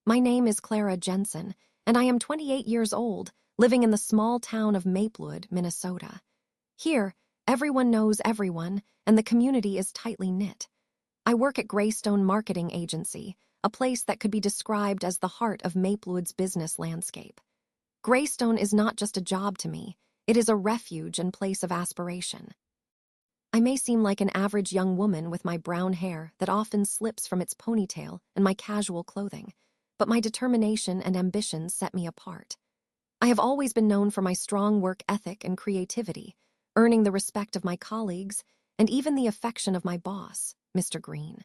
My name is Clara Jensen, and I am 28 years old, living in the small town of Maplewood, Minnesota. Here, everyone knows everyone, and the community is tightly knit. I work at Greystone Marketing Agency, a place that could be described as the heart of Maplewood's business landscape. Greystone is not just a job to me, it is a refuge and place of aspiration. I may seem like an average young woman with my brown hair that often slips from its ponytail and my casual clothing, but my determination and ambition set me apart. I have always been known for my strong work ethic and creativity, earning the respect of my colleagues and even the affection of my boss, Mr. Green.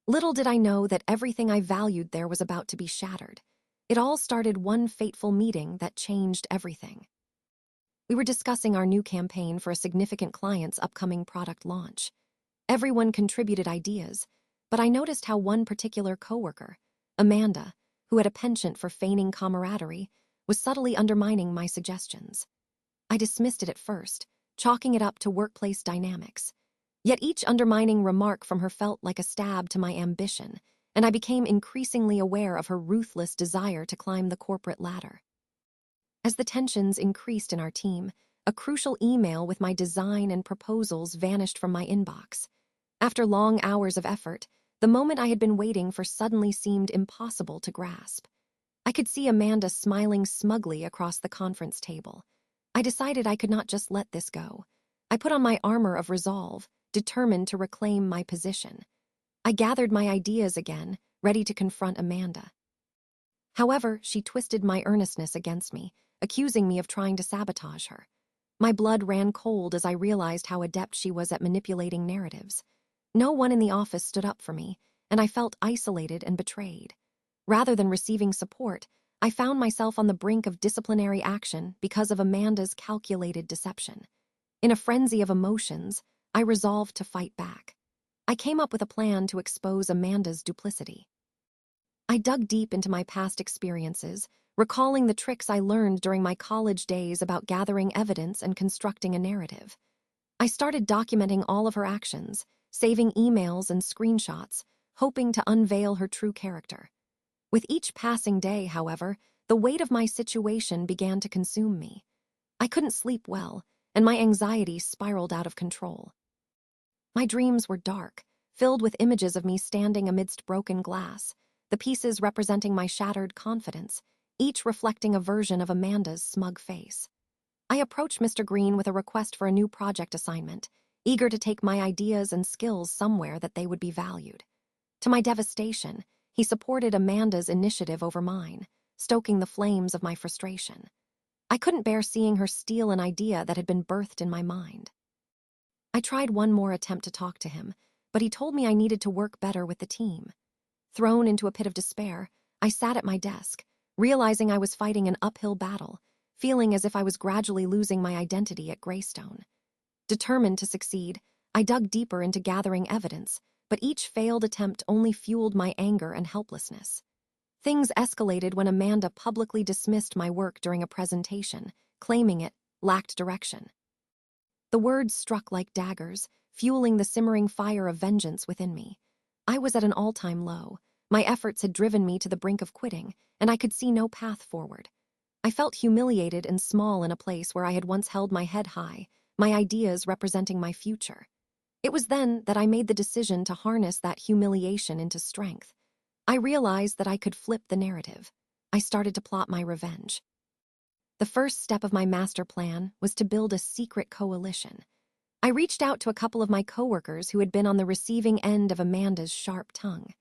Little did I know that everything I valued there was about to be shattered. It all started one fateful meeting that changed everything. We were discussing our new campaign for a significant client's upcoming product launch. Everyone contributed ideas, but I noticed how one particular coworker, Amanda, who had a penchant for feigning camaraderie, was subtly undermining my suggestions. I dismissed it at first, chalking it up to workplace dynamics. Yet each undermining remark from her felt like a stab to my ambition, and I became increasingly aware of her ruthless desire to climb the corporate ladder. As the tensions increased in our team, a crucial email with my design and proposals vanished from my inbox. After long hours of effort, the moment I had been waiting for suddenly seemed impossible to grasp. I could see Amanda smiling smugly across the conference table. I decided I could not just let this go. I put on my armor of resolve, determined to reclaim my position. I gathered my ideas again, ready to confront Amanda. However, she twisted my earnestness against me, accusing me of trying to sabotage her. My blood ran cold as I realized how adept she was at manipulating narratives. No one in the office stood up for me, and I felt isolated and betrayed. Rather than receiving support, I found myself on the brink of disciplinary action because of Amanda's calculated deception. In a frenzy of emotions, I resolved to fight back. I came up with a plan to expose Amanda's duplicity. I dug deep into my past experiences, recalling the tricks I learned during my college days about gathering evidence and constructing a narrative. I started documenting all of her actions, saving emails and screenshots, hoping to unveil her true character. With each passing day, however, the weight of my situation began to consume me. I couldn't sleep well, and my anxiety spiraled out of control. My dreams were dark, filled with images of me standing amidst broken glass, the pieces representing my shattered confidence, each reflecting a version of Amanda's smug face. I approached Mr. Green with a request for a new project assignment, eager to take my ideas and skills somewhere that they would be valued. To my devastation, he supported Amanda's initiative over mine, stoking the flames of my frustration. I couldn't bear seeing her steal an idea that had been birthed in my mind. I tried one more attempt to talk to him, but he told me I needed to work better with the team. Thrown into a pit of despair, I sat at my desk, realizing I was fighting an uphill battle, feeling as if I was gradually losing my identity at Greystone. Determined to succeed, I dug deeper into gathering evidence, but each failed attempt only fueled my anger and helplessness. Things escalated when Amanda publicly dismissed my work during a presentation, claiming it lacked direction. The words struck like daggers, fueling the simmering fire of vengeance within me. I was at an all-time low. My efforts had driven me to the brink of quitting, and I could see no path forward. I felt humiliated and small in a place where I had once held my head high, my ideas representing my future. It was then that I made the decision to harness that humiliation into strength. I realized that I could flip the narrative. I started to plot my revenge. The first step of my master plan was to build a secret coalition. I reached out to a couple of my coworkers who had been on the receiving end of Amanda's sharp tongue.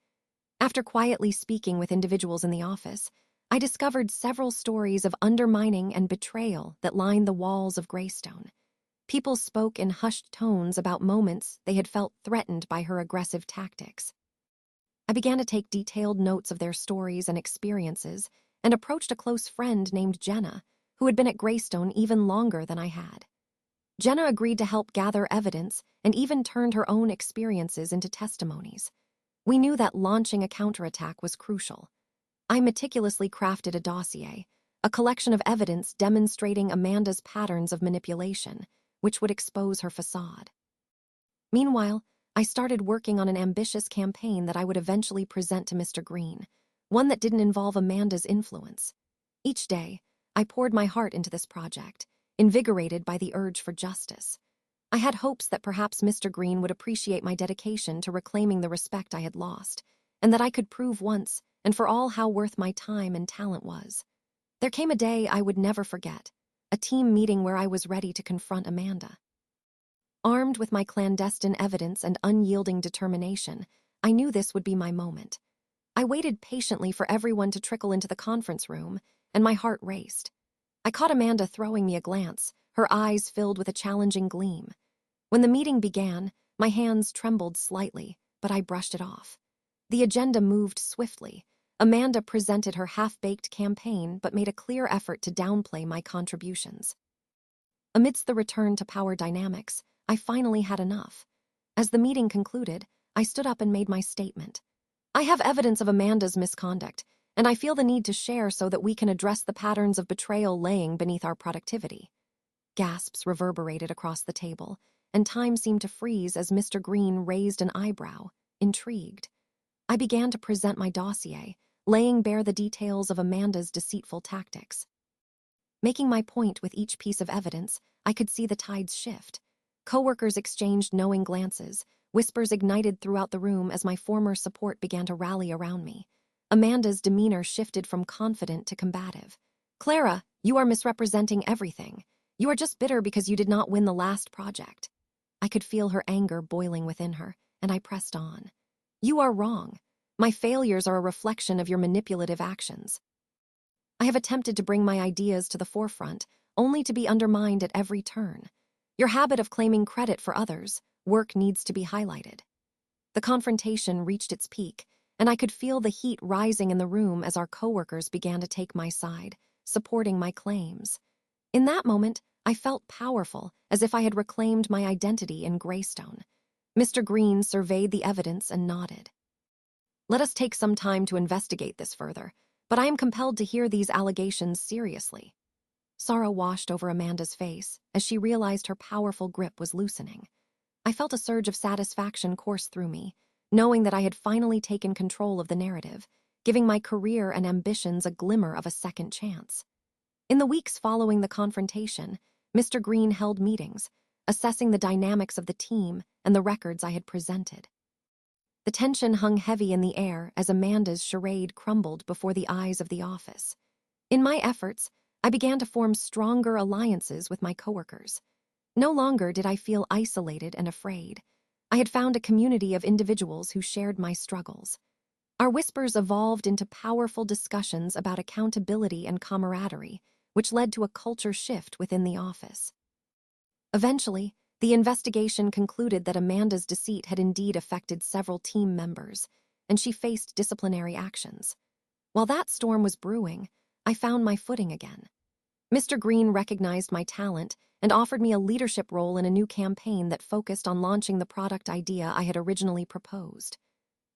After quietly speaking with individuals in the office, I discovered several stories of undermining and betrayal that lined the walls of Greystone. People spoke in hushed tones about moments they had felt threatened by her aggressive tactics. I began to take detailed notes of their stories and experiences and approached a close friend named Jenna, who had been at Greystone even longer than I had. Jenna agreed to help gather evidence and even turned her own experiences into testimonies. We knew that launching a counterattack was crucial. I meticulously crafted a dossier, a collection of evidence demonstrating Amanda's patterns of manipulation, which would expose her facade. Meanwhile, I started working on an ambitious campaign that I would eventually present to Mr. Green, one that didn't involve Amanda's influence. Each day, I poured my heart into this project, invigorated by the urge for justice. I had hopes that perhaps Mr. Green would appreciate my dedication to reclaiming the respect I had lost, and that I could prove once and for all how worth my time and talent was. There came a day I would never forget, a team meeting where I was ready to confront Amanda. Armed with my clandestine evidence and unyielding determination, I knew this would be my moment. I waited patiently for everyone to trickle into the conference room, and my heart raced. I caught Amanda throwing me a glance, her eyes filled with a challenging gleam. When the meeting began, my hands trembled slightly, but I brushed it off. The agenda moved swiftly. Amanda presented her half-baked campaign but made a clear effort to downplay my contributions. Amidst the return to power dynamics, I finally had enough. As the meeting concluded, I stood up and made my statement. I have evidence of Amanda's misconduct, and I feel the need to share so that we can address the patterns of betrayal laying beneath our productivity. Gasps reverberated across the table, and time seemed to freeze as Mr. Green raised an eyebrow, intrigued. I began to present my dossier, laying bare the details of Amanda's deceitful tactics. Making my point with each piece of evidence, I could see the tides shift. Coworkers exchanged knowing glances, whispers ignited throughout the room as my former support began to rally around me. Amanda's demeanor shifted from confident to combative. "Clara, you are misrepresenting everything. You are just bitter because you did not win the last project." I could feel her anger boiling within her, and I pressed on. "You are wrong. My failures are a reflection of your manipulative actions. I have attempted to bring my ideas to the forefront, only to be undermined at every turn. Your habit of claiming credit for others' work needs to be highlighted." The confrontation reached its peak, and I could feel the heat rising in the room as our coworkers began to take my side, supporting my claims. In that moment, I felt powerful, as if I had reclaimed my identity in Greystone. Mr. Green surveyed the evidence and nodded. "Let us take some time to investigate this further, but I am compelled to hear these allegations seriously." Sorrow washed over Amanda's face as she realized her powerful grip was loosening. I felt a surge of satisfaction course through me, knowing that I had finally taken control of the narrative, giving my career and ambitions a glimmer of a second chance. In the weeks following the confrontation, Mr. Green held meetings, assessing the dynamics of the team and the records I had presented. The tension hung heavy in the air as Amanda's charade crumbled before the eyes of the office. In my efforts, I began to form stronger alliances with my coworkers. No longer did I feel isolated and afraid. I had found a community of individuals who shared my struggles. Our whispers evolved into powerful discussions about accountability and camaraderie, which led to a culture shift within the office. Eventually, the investigation concluded that Amanda's deceit had indeed affected several team members, and she faced disciplinary actions. While that storm was brewing, I found my footing again. Mr. Green recognized my talent and offered me a leadership role in a new campaign that focused on launching the product idea I had originally proposed.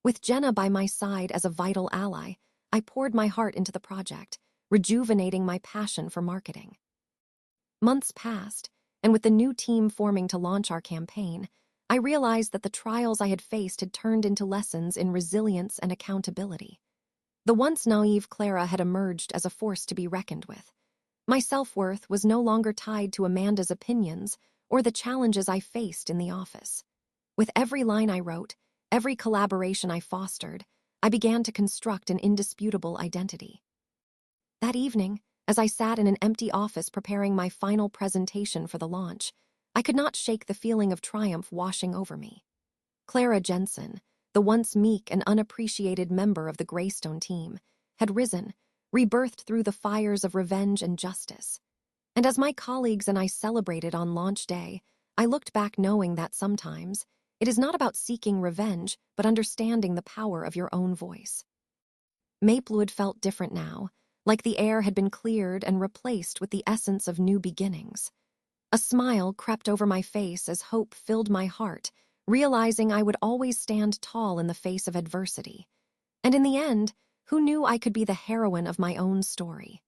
With Jenna by my side as a vital ally, I poured my heart into the project, rejuvenating my passion for marketing. Months passed, and with the new team forming to launch our campaign, I realized that the trials I had faced had turned into lessons in resilience and accountability. The once naive Clara had emerged as a force to be reckoned with. My self-worth was no longer tied to Amanda's opinions or the challenges I faced in the office. With every line I wrote, every collaboration I fostered, I began to construct an indisputable identity. That evening, as I sat in an empty office preparing my final presentation for the launch, I could not shake the feeling of triumph washing over me. Clara Jensen, the once meek and unappreciated member of the Greystone team, had risen, rebirthed through the fires of revenge and justice. And as my colleagues and I celebrated on launch day, I looked back knowing that sometimes it is not about seeking revenge, but understanding the power of your own voice. Maplewood felt different now, like the air had been cleared and replaced with the essence of new beginnings. A smile crept over my face as hope filled my heart, realizing I would always stand tall in the face of adversity. And in the end, who knew I could be the heroine of my own story?